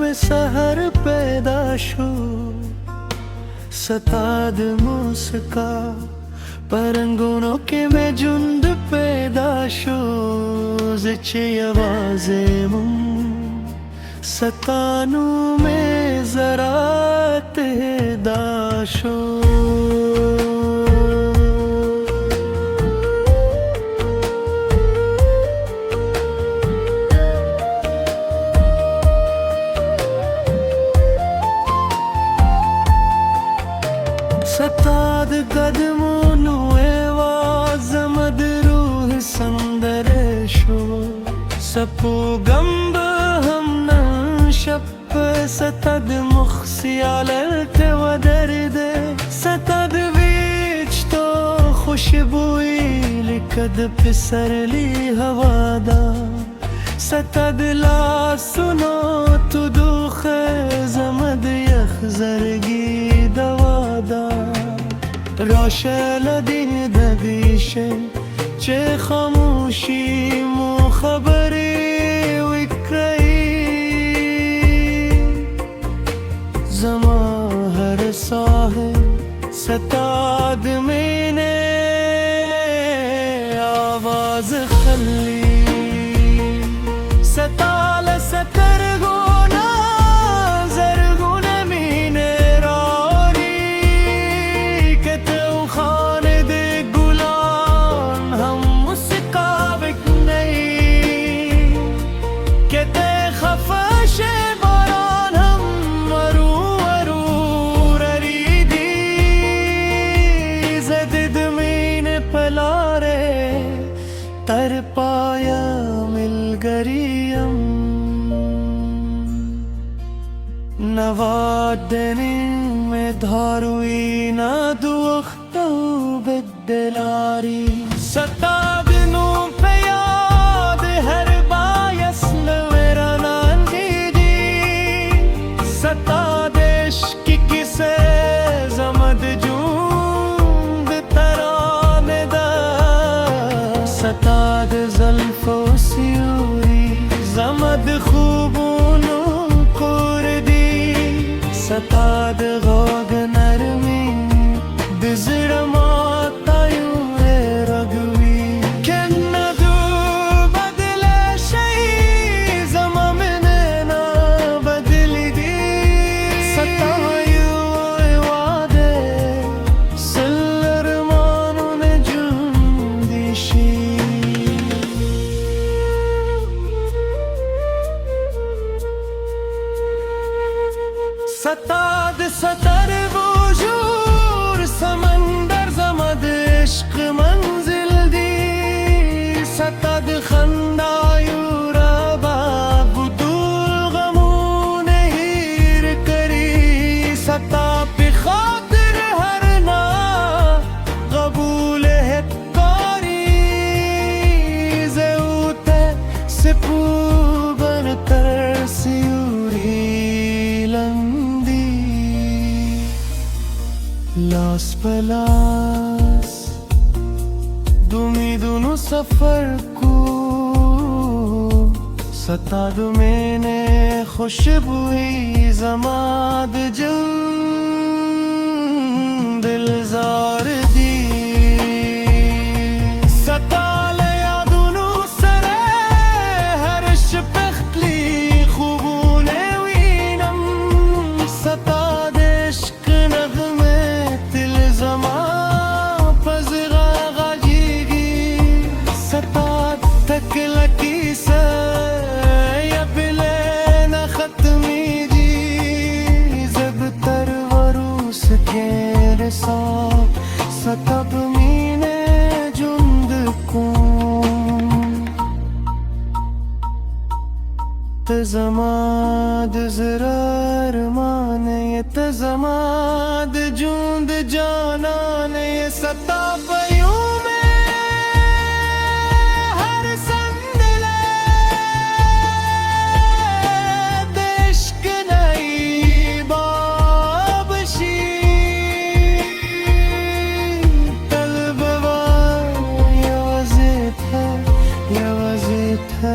में सहर पैदा शो सताद मुस्का परंगों के में जुंद पैदा शो जिचे आवाज़े मुं सतानू में जरा तेदाशो सताद कदमों वाज़मद रूह संदरेशो सपो गंब हम नशप सताद मुखसियालत व दर्द सताद वीच तो खुशबुई लिकद पिसरली हवादा सताद ला सुनो तु दुख जमद यखजरगी दवादा रोशल दिन दबीशे चे खामोशी मो खबरी विक्रई जमा हर साहे सताद मैंने आवाज खली सताल सतर गोना जरगुन मीने रारी कहते खान दे गुलाम हम उसका बिक नहीं कहते खफाशे बारान हम मरू मरू ररीदी जदिद मीने पलारे तर पाया मिल गरियम नवादनी में धारुई ना दुख्तौ बिद्दलारी सतादनों पे याद हर बायस नवेरा नांदी दी सतादेश की किसे जमद जूंद तराने दा सताद ज़ल्फ़ो सियूरी जमद खूबों कोर दी सताद गोग नरमी दिजरमा तायूं रगवी कन्न दू बदले शई जमा मैंने ना बदली दी सतायू वादे सिल्लर मानू ने जुंदिशी सताद सतर वजूर समंदर जमद इश्क मंजिल दी सताद खंदायू रबा बुदूल गमून हीर करी सता पे खातिर हर ना कबूल है कारी ज़ऊते सिपू बन कर सियूरी लास पलास दुमी दोनों सफर को सताद मैंने खुशबुई जमाद जल दिलजार दी सताल या दोनों सरे हर्ष पख्तली खूबूने वीनम सताद इश्क नगमे लकी से या बिलेना खत्मी जी जब तर वरूस के रसा सतब मीने जुंद को तजमाद जरार माने ये तजमाद जुंद जाना ने ये सता पयूं है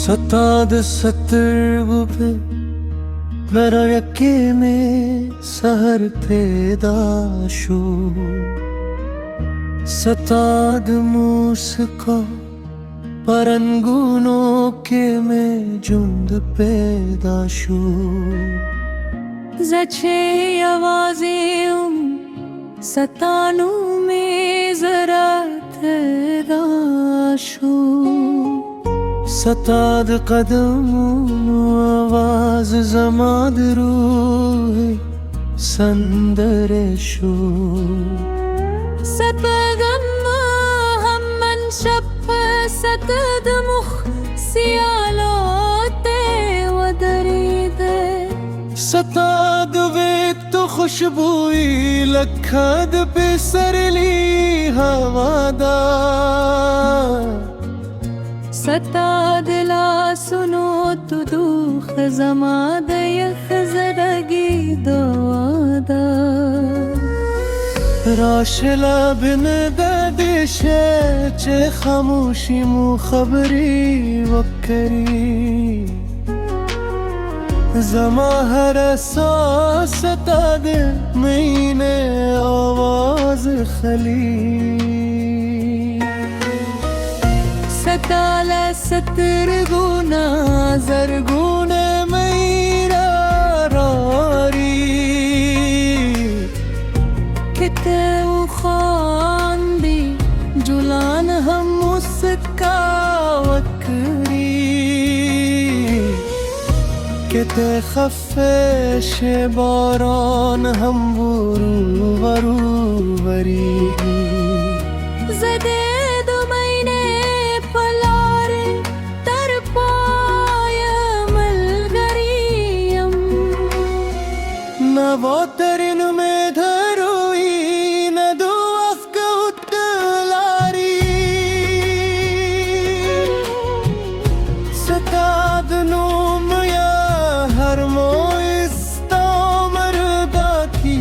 सताद सतर्गु पे Verayake me sahar pedashu Satad musko paranguno ke me jund pedashu Zache आवाज़ें सतानु में जरा तराशु सताद कदमों आवाज जमाद रूह संदरेशु सतगम हम मन शप सतद मुख सियालोते वदरीदे सताद वेत खुशबुई लखद पे सरली हवादा सताद ला सुनो तु दुख जमाद यखजरगी दोदा राशला बिन ददिशे चे खामोशी मु खबरी वकरी जमाहर सताद मैंने आवाज खली सताला सतर गुना जरगुने मेरा रारी किते खांदी जुलान हम उसका वकरी किते खफेश बारान हम वरू वरू वरी जदे दो महीने पलारे तर पाय मलगरियम न वो तरिन में धरोई न दो अफक उतलारी सताद नूम या हर मोइस्ता मरदा की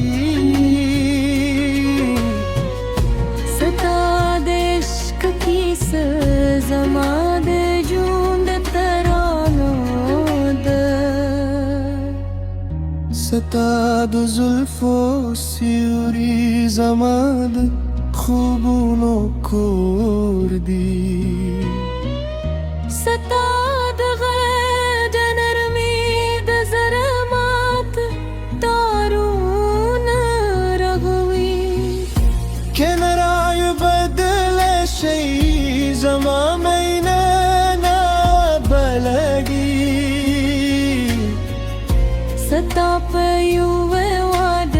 सताद इश्क की सजमाद जूंद तरानो सताद जुल्फो Seori जमाद खूबूनो कोर्दी सताद Gadd नरमीद जरमात तारून रघुवी kenarayu bedele şey zaman meyne na balagi सता पयुवे वाद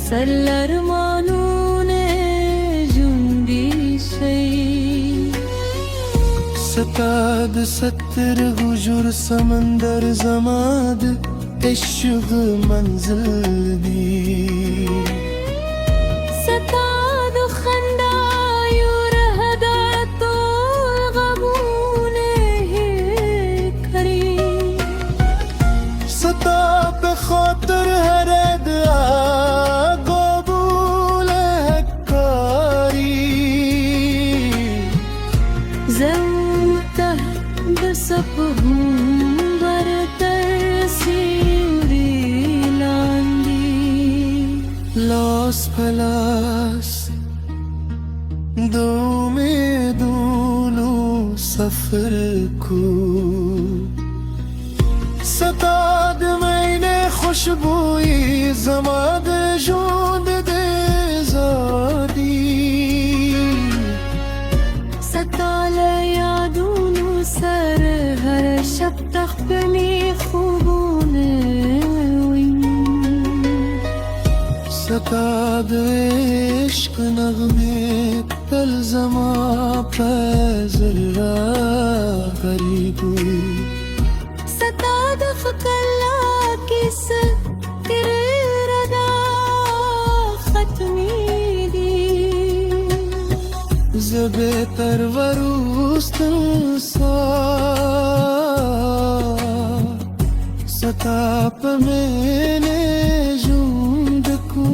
सल्लर मानूने जुंदी शई सताद सत्तर गुजर समंदर जमाद इश्क मंजिल दी सताद खंदायु रहदा तो गबूने ही करी सता पे खातर हरद कबूल हकारी ज़मता बसपहूं बरतर सिरी लांदी Los pelas दो में दोनों सफर को सताद मैंने खुशबुई जमाद जूंद दे ज़ादी सताल यादूनु सर हर शब तख्बली खूबूने सताद इश्क नगमे तल जमा पैजरा करी कोई सताद खकल्ला किस किरदा खत्मी दी जबे तरवरुस्त सा सताप मैंने जूंद को